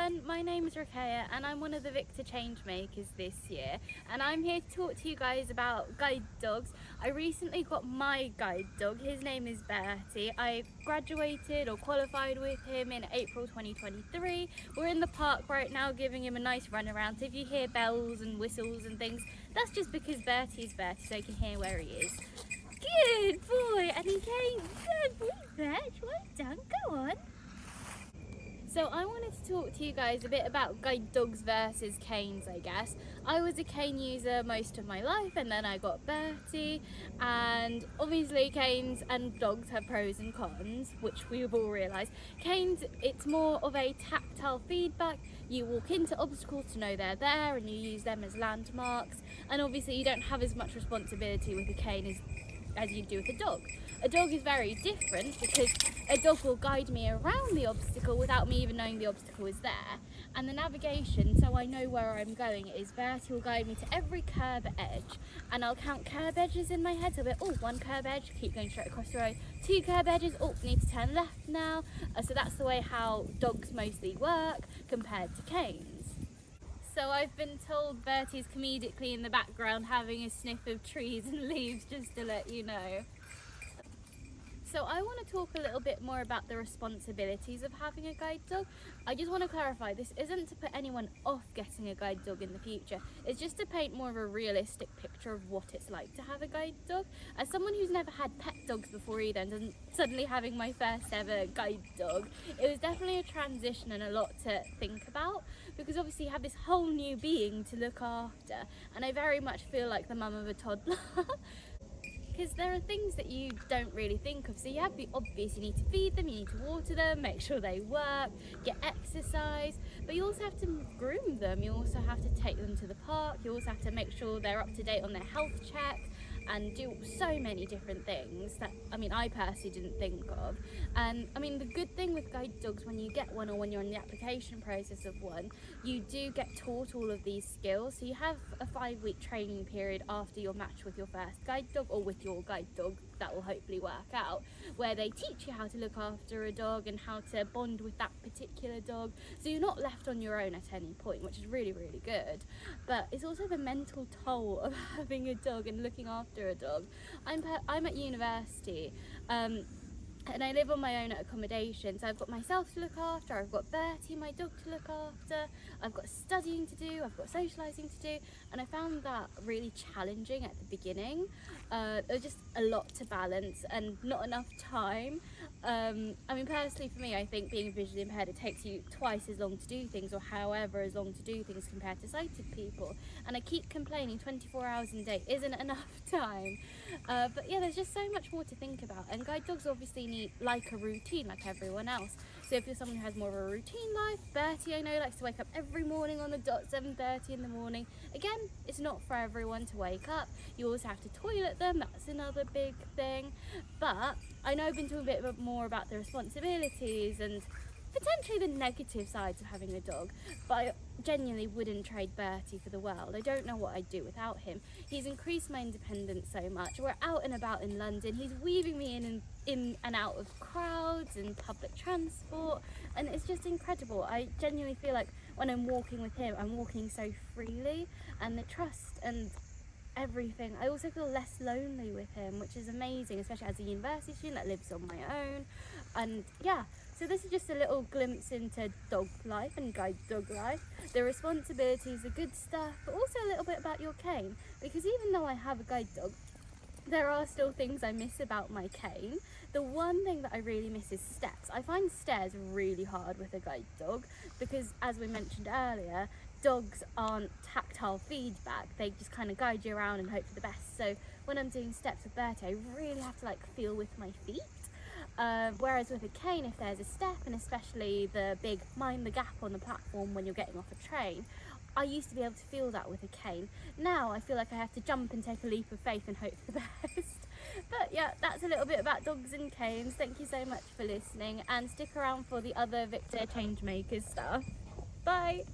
everyone, my name is Ruqaiya and I'm one of the VICTA Changemakers this year, and I'm here to talk to you guys about guide dogs. I recently got my guide dog. His name is Bertie. I graduated or qualified with him in April 2023. We're in the park right now giving him a nice run around, so if you hear bells and whistles and things, that's just because Bertie's Bertie, so you can hear where he is. Good boy, and he came. Good boy, Bertie, well done, go on. So I wanted to talk to you guys a bit about guide dogs versus canes, I guess. I was a cane user most of my life, and then I got Bertie, and obviously canes and dogs have pros and cons, which we've all realised. Canes, it's more of a tactile feedback. You walk into obstacles to know they're there and you use them as landmarks, and obviously you don't have as much responsibility with a cane as you do with a dog. A dog is very different because a dog will guide me around the obstacle without me even knowing the obstacle is there. And the navigation, so I know where I'm going, is Bertie will guide me to every curb edge, and I'll count curb edges in my head. So I'll be, oh, one curb edge, keep going straight across the road. Two curb edges, oh, need to turn left now. So that's the way how dogs mostly work compared to canes. So I've been told Bertie's comedically in the background having a sniff of trees and leaves, just to let you know. So I want to talk a little bit more about the responsibilities of having a guide dog. I just want to clarify, this isn't to put anyone off getting a guide dog in the future. It's just to paint more of a realistic picture of what it's like to have a guide dog. As someone who's never had pet dogs before either, and suddenly having my first ever guide dog, it was definitely a transition and a lot to think about, because obviously you have this whole new being to look after, and I very much feel like the mum of a toddler. Because there are things that you don't really think of. So you have to be obvious, you need to feed them, you need to water them, make sure they work, get exercise, but you also have to groom them, you also have to take them to the park, you also have to make sure they're up to date on their health check, and do so many different things that, I personally didn't think of. And the good thing with guide dogs, when you get one or when you're in the application process of one, you do get taught all of these skills. So you have a 5-week training period after your match with your first guide dog, or with your guide dog, that will hopefully work out, where they teach you how to look after a dog and how to bond with that particular dog, so you're not left on your own at any point, which is really, really good. But it's also the mental toll of having a dog and looking after a dog. I'm at university, and I live on my own at accommodation, so I've got myself to look after, I've got Bertie, my dog, to look after, I've got studying to do, I've got socialising to do, and I found that really challenging at the beginning. There was just a lot to balance and not enough time. Personally for me, I think being visually impaired, it takes you twice as long to do things, or however as long to do things compared to sighted people, and I keep complaining 24 hours in a day isn't enough time. But yeah, there's just so much more to think about, and guide dogs obviously need like a routine like everyone else. So if you're someone who has more of a routine life, Bertie, I know, likes to wake up every morning on the dot, 7:30 in the morning. Again, it's not for everyone to wake up. You also have to toilet them, that's another big thing. But I know I've been talking a bit more about the responsibilities and potentially the negative sides of having a dog, but I genuinely wouldn't trade Bertie for the world. I don't know what I'd do without him. He's increased my independence so much. We're out and about in London, he's weaving me in and out of crowds and public transport, and it's just incredible. I genuinely feel like when I'm walking with him, I'm walking so freely, and the trust and everything. I also feel less lonely with him, which is amazing, especially as a university student that lives on my own. And yeah, so this is just a little glimpse into dog life and guide dog life, the responsibilities, the good stuff, but also a little bit about your cane, because even though I have a guide dog, there are still things I miss about my cane. The one thing that I really miss is steps. I find stairs really hard with a guide dog because, as we mentioned earlier, dogs aren't tactile feedback. They just kind of guide you around and hope for the best. So when I'm doing steps with Bertie, I really have to feel with my feet. Whereas with a cane, if there's a step, and especially the big mind the gap on the platform when you're getting off a train, I used to be able to feel that with a cane. Now I feel like I have to jump and take a leap of faith and hope for the best. But yeah, that's a little bit about dogs and canes. Thank you so much for listening, and stick around for the other VICTA Changemakers stuff. Bye!